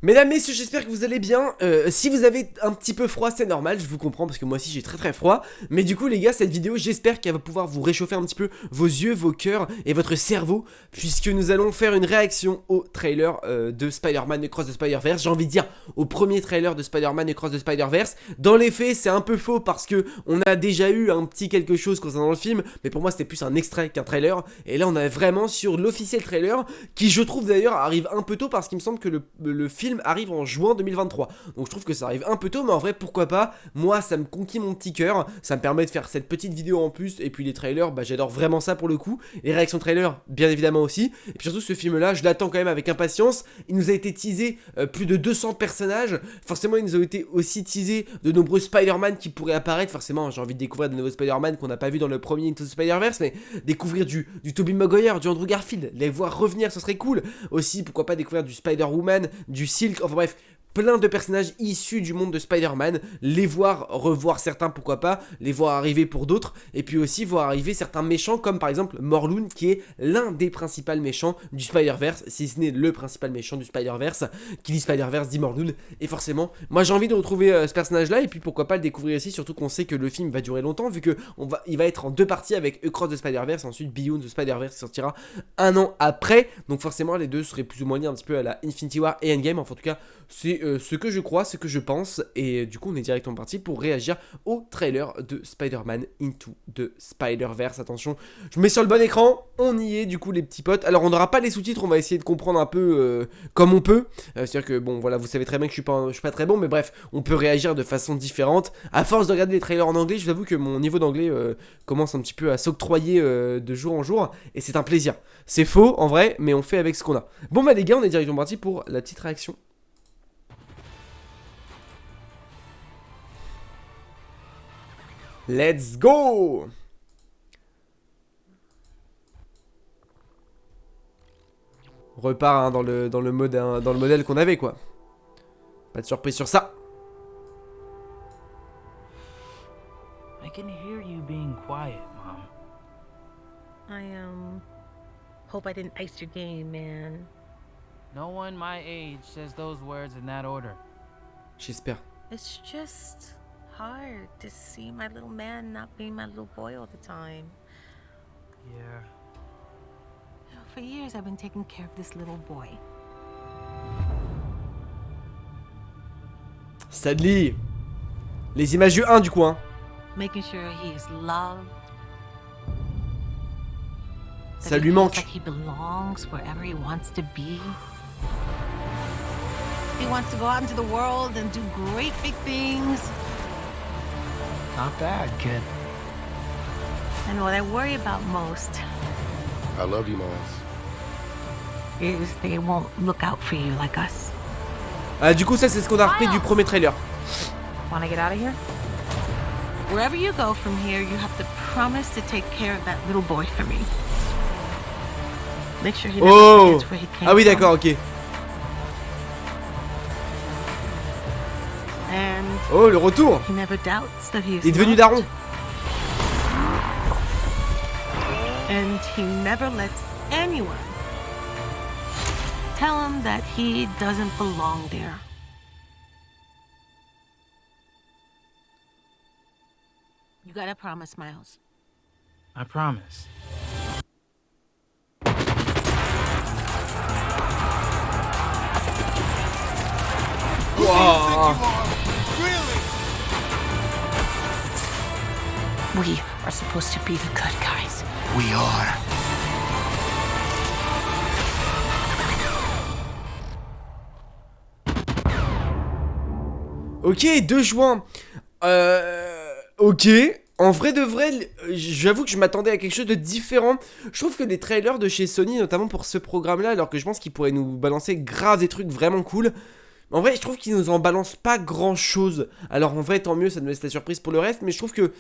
Mesdames, messieurs, j'espère que vous allez bien. Si vous avez un petit peu froid, c'est normal, je vous comprends parce que moi aussi j'ai très froid. Mais du coup les gars, cette vidéo, j'espère qu'elle va pouvoir vous réchauffer un petit peu vos yeux, vos cœurs et votre cerveau, puisque nous allons faire une réaction au trailer de Spider-Man Across the Spider-Verse. J'ai envie de dire au premier trailer de Spider-Man Across the Spider-Verse. Dans les faits, c'est un peu faux parce que on a déjà eu un petit quelque chose concernant le film, mais pour moi c'était plus un extrait qu'un trailer. Et là on est vraiment sur l'officiel trailer, qui je trouve d'ailleurs arrive un peu tôt parce qu'il me semble que le film arrive en juin 2023. Donc je trouve que ça arrive un peu tôt, mais en vrai pourquoi pas. Moi ça me conquit mon petit cœur, ça me permet de faire cette petite vidéo en plus. Et puis les trailers, bah j'adore vraiment ça pour le coup. Les réactions trailers bien évidemment aussi. Et puis surtout ce film là je l'attends quand même avec impatience. Il nous a été teasé plus de 200 personnages. Forcément il nous a été aussi teasé de nombreux Spider-Man qui pourraient apparaître. Forcément j'ai envie de découvrir de nouveaux Spider-Man qu'on n'a pas vu dans le premier Into the Spider-Verse, mais découvrir du Tobey Maguire, du Andrew Garfield, les voir revenir, ce serait cool. Aussi pourquoi pas découvrir du Spider-Woman, du Silk, enfin bref, plein de personnages issus du monde de Spider-Man, les voir, revoir certains pourquoi pas, les voir arriver pour d'autres, et puis aussi voir arriver certains méchants comme par exemple Morlun qui est l'un des principaux méchants du Spider-Verse, si ce n'est le principal méchant du Spider-Verse. Qui dit Spider-Verse dit Morlun, et forcément moi j'ai envie de retrouver ce personnage là, et puis pourquoi pas le découvrir ici, surtout qu'on sait que le film va durer longtemps vu que il va être en deux parties avec Across the Spider-Verse, ensuite Beyond the Spider-Verse qui sortira un an après, donc forcément les deux seraient plus ou moins liés un petit peu à la Infinity War et Endgame, enfin en tout cas c'est ce que je crois, ce que je pense. Et du coup on est directement parti pour réagir au trailer de Spider-Man Into the Spider-Verse. Attention, je mets sur le bon écran, on y est du coup les petits potes. Alors on n'aura pas les sous-titres, on va essayer de comprendre un peu comme on peut. C'est-à-dire que bon voilà, vous savez très bien que je suis pas très bon, mais bref, on peut réagir de façon différente. À force de regarder les trailers en anglais, je vous avoue que mon niveau d'anglais commence un petit peu à s'octroyer de jour en jour. Et c'est un plaisir. C'est faux en vrai, mais on fait avec ce qu'on a. Bon bah les gars, on est directement parti pour la petite réaction. Let's go! On repart hein, dans le mode, hein, dans le modèle qu'on avait quoi. Pas de surprise sur ça. I can hear you being quiet, Mom. I hope I didn't ice your game, man. No one my age says those words in that order. J'espère. It's just hard to see my little man not being my little boy all the time. Yeah. You know, for years I've been taking care of this little boy. Sadly. Les images du 1 du coup hein. Making sure he is loved. Ça lui manque. Like he belongs wherever he wants to be. He wants to go out into the world and do great big things. Not bad, kid. And what I worry about most I love you, Miles. is they won't look out for you like us. Ah du coup ça c'est ce qu'on a repris du premier trailer. Want to get out of here? Wherever you go from here, you have to promise to take care of that little boy for me. Make sure he never Oh! forgets where he came Ah oui from. d'accord, ok. And Oh le retour! he never doubts that he is Il est devenu loved. daron. And he never lets anyone tell him that he doesn't belong there. You gotta promise, Miles. I promise. Wow. We are supposed to be the good guys. We are. Ok, 2 juin. Ok. En vrai de vrai, j'avoue que je m'attendais à quelque chose de différent. Je trouve que les trailers de chez Sony, notamment pour ce programme-là, alors que je pense qu'ils pourraient nous balancer grave des trucs vraiment cool. En vrai, je trouve qu'ils nous en balancent pas grand-chose. Alors en vrai, tant mieux, ça nous laisse la surprise pour le reste. Mais je trouve que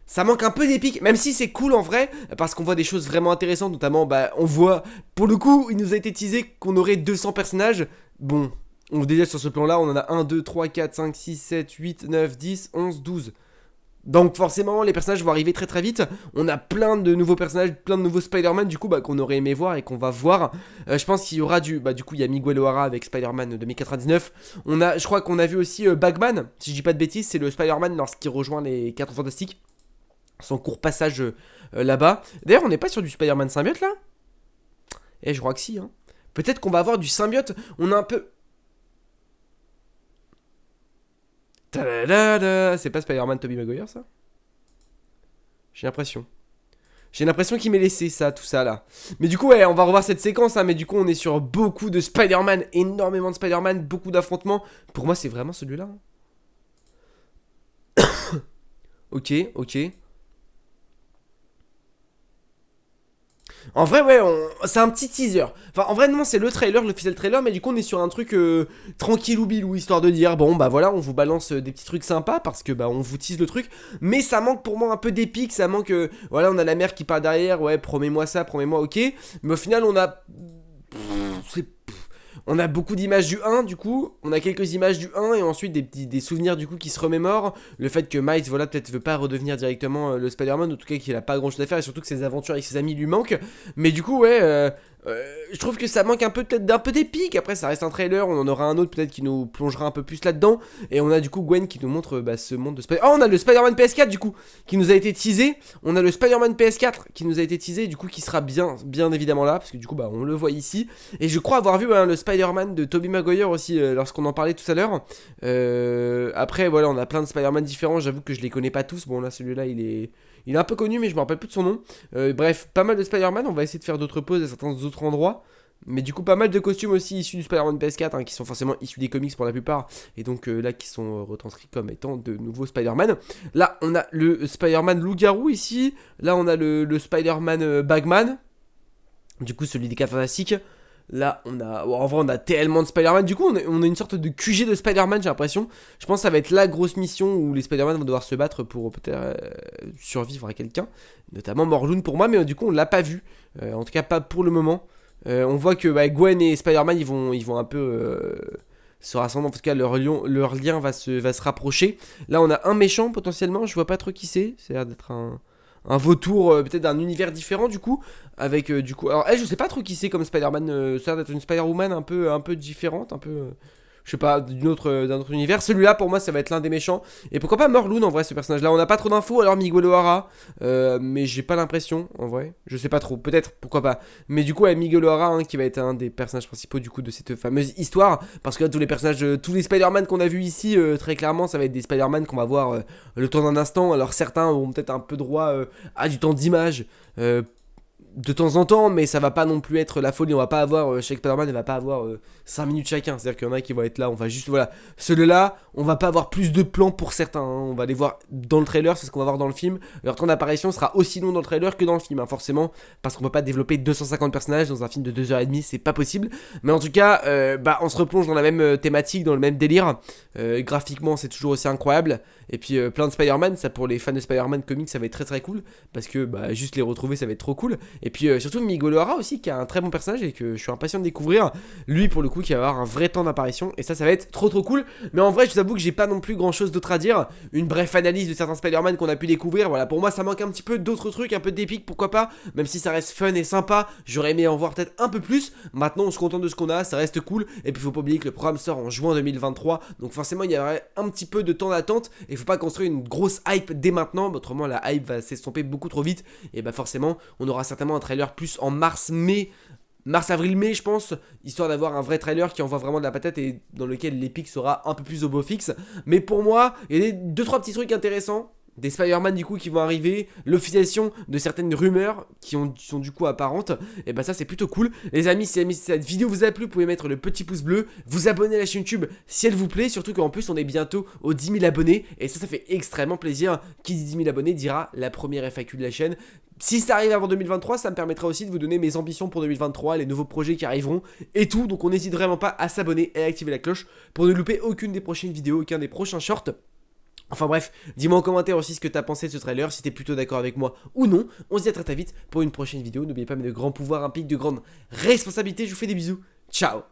ça manque un peu d'épique, même si c'est cool en vrai, parce qu'on voit des choses vraiment intéressantes. Notamment, bah, on voit, pour le coup, il nous a été teasé qu'on aurait 200 personnages. Bon, déjà sur ce plan-là, on en a 1, 2, 3, 4, 5, 6, 7, 8, 9, 10, 11, 12. Donc forcément les personnages vont arriver très très vite. On a plein de nouveaux personnages, plein de nouveaux Spider-Man du coup qu'on aurait aimé voir et qu'on va voir. Je pense qu'il y aura du coup il y a Miguel O'Hara avec Spider-Man 2099. Je crois qu'on a vu aussi Bagman, si je dis pas de bêtises, c'est le Spider-Man lorsqu'il rejoint les 4 Fantastiques. Son court passage là-bas. D'ailleurs on n'est pas sur du Spider-Man symbiote là? Je crois que si hein. Peut-être qu'on va avoir du symbiote. On a un peu... C'est pas Spider-Man Tobey Maguire ça? J'ai l'impression. J'ai l'impression qu'il m'ait laissé ça, tout ça là. Mais du coup ouais, on va revoir cette séquence hein, mais du coup on est sur beaucoup de Spider-Man, énormément de Spider-Man, beaucoup d'affrontements. Pour moi c'est vraiment celui-là. Ok. En vrai ouais, c'est un petit teaser. Enfin en vrai non c'est le trailer, l'officiel trailer. Mais du coup on est sur un truc tranquillou bilou, histoire de dire bon bah voilà on vous balance des petits trucs sympas. Parce que bah on vous tease le truc. Mais ça manque pour moi un peu d'épique. Ça manque, voilà on a la mère qui part derrière. Ouais promets-moi ça, promets-moi ok. Mais au final on a... On a beaucoup d'images du 1 du coup, on a quelques images du 1 et ensuite des souvenirs du coup qui se remémorent. Le fait que Miles voilà peut-être veut pas redevenir directement le Spider-Man, en tout cas qu'il a pas grand chose à faire et surtout que ses aventures avec ses amis lui manquent. Mais du coup ouais, je trouve que ça manque un peu peut-être d'un peu d'épique. Après ça reste un trailer, on en aura un autre peut-être qui nous plongera un peu plus là-dedans. Et on a du coup Gwen qui nous montre ce monde de Spider-Man. Oh on a le Spider-Man PS4 du coup qui nous a été teasé. On a le Spider-Man PS4 qui nous a été teasé du coup qui sera bien évidemment là. Parce que du coup bah on le voit ici. Et je crois avoir vu le Spider-Man de Tobey Maguire aussi lorsqu'on en parlait tout à l'heure. Après voilà on a plein de Spider-Man différents. J'avoue que je les connais pas tous. Bon là celui-là il est un peu connu mais je me rappelle plus de son nom. Bref pas mal de Spider-Man. On va essayer de faire d'autres pauses à certains autres endroits. Mais du coup pas mal de costumes aussi issus du Spider-Man PS4 hein, qui sont forcément issus des comics pour la plupart. Et donc là qui sont retranscrits comme étant de nouveaux Spider-Man. Là on a le Spider-Man loup-garou ici. Là on a le Spider-Man Bagman. Du coup celui des 4 Fantastiques. Là on a... en vrai on a tellement de Spider-Man. Du coup on a une sorte de QG de Spider-Man j'ai l'impression. Je pense que ça va être la grosse mission où les Spider-Man vont devoir se battre pour peut-être survivre à quelqu'un. Notamment Morlun pour moi mais du coup on l'a pas vu. En tout cas pas pour le moment. On voit que Gwen et Spider-Man ils vont un peu se rassembler. En tout cas leur lien va se rapprocher. Là on a un méchant potentiellement. Je vois pas trop qui c'est. Ça a l'air d'être un vautour peut-être d'un univers différent du coup. Avec du coup... Alors je sais pas trop qui c'est comme Spider-Man. Ça a l'air d'être une Spider-Woman un peu différente. Un peu... je sais pas, d'un autre univers. Celui-là, pour moi, ça va être l'un des méchants. Et pourquoi pas Morlun, en vrai, ce personnage-là. On n'a pas trop d'infos, alors Miguel O'Hara. Mais j'ai pas l'impression, en vrai. Je sais pas trop, peut-être, pourquoi pas. Mais du coup, Miguel O'Hara, hein, qui va être un des personnages principaux, du coup, de cette fameuse histoire. Parce que là, tous les personnages, tous les Spider-Man qu'on a vus ici, très clairement, ça va être des Spider-Man qu'on va voir le temps d'un instant. Alors certains auront peut-être un peu droit à du temps d'image. De temps en temps, mais ça va pas non plus être la folie. On va pas avoir, chaque Spider-Man ne va pas avoir 5 minutes chacun. C'est-à-dire qu'il y en a qui vont être là, on va juste, voilà. Ceux-là, on va pas avoir plus de plans pour certains. Hein. On va les voir dans le trailer, c'est ce qu'on va voir dans le film. Leur temps d'apparition sera aussi long dans le trailer que dans le film, hein, forcément. Parce qu'on peut pas développer 250 personnages dans un film de 2h30, c'est pas possible. Mais en tout cas, on se replonge dans la même thématique, dans le même délire. Graphiquement, c'est toujours aussi incroyable. Et puis plein de Spider-Man, ça pour les fans de Spider-Man comics, ça va être très très cool. Parce que juste les retrouver, ça va être trop cool. Et puis surtout Miguel O'Hara aussi, qui a un très bon personnage et que je suis impatient de découvrir. Lui pour le coup qui va avoir un vrai temps d'apparition. Et ça va être trop trop cool. Mais en vrai je vous avoue que j'ai pas non plus grand chose d'autre à dire. Une brève analyse de certains Spider-Man qu'on a pu découvrir. Voilà, pour moi ça manque un petit peu d'autres trucs, un peu d'épique, pourquoi pas. Même si ça reste fun et sympa, j'aurais aimé en voir peut-être un peu plus. Maintenant on se contente de ce qu'on a, ça reste cool. Et puis faut pas oublier que le programme sort en juin 2023. Donc forcément il y aurait un petit peu de temps d'attente. Et faut pas construire une grosse hype dès maintenant. Autrement la hype va s'estomper beaucoup trop vite. Et forcément on aura certainement un trailer plus en mars-mai. Mars-avril-mai je pense, histoire d'avoir un vrai trailer qui envoie vraiment de la patate et dans lequel l'épique sera un peu plus au beau fixe. Mais pour moi, il y a 2-3 petits trucs intéressants. Des Spider-Man du coup qui vont arriver, l'officialisation de certaines rumeurs qui sont du coup apparentes. Et ça c'est plutôt cool. Les amis, si cette vidéo vous a plu, vous pouvez mettre le petit pouce bleu, vous abonner à la chaîne YouTube si elle vous plaît. Surtout qu'en plus on est bientôt aux 10 000 abonnés. Et ça fait extrêmement plaisir. Qui dit 10 000 abonnés dira la première FAQ de la chaîne. Si ça arrive avant 2023, ça me permettra aussi de vous donner mes ambitions pour 2023, les nouveaux projets qui arriveront et tout. Donc on n'hésite vraiment pas à s'abonner et à activer la cloche pour ne louper aucune des prochaines vidéos, aucun des prochains shorts. Enfin bref, dis-moi en commentaire aussi ce que t'as pensé de ce trailer, si t'es plutôt d'accord avec moi ou non. On se dit à très vite pour une prochaine vidéo. N'oubliez pas, mais de grands pouvoirs impliquent de grandes responsabilités. Je vous fais des bisous. Ciao.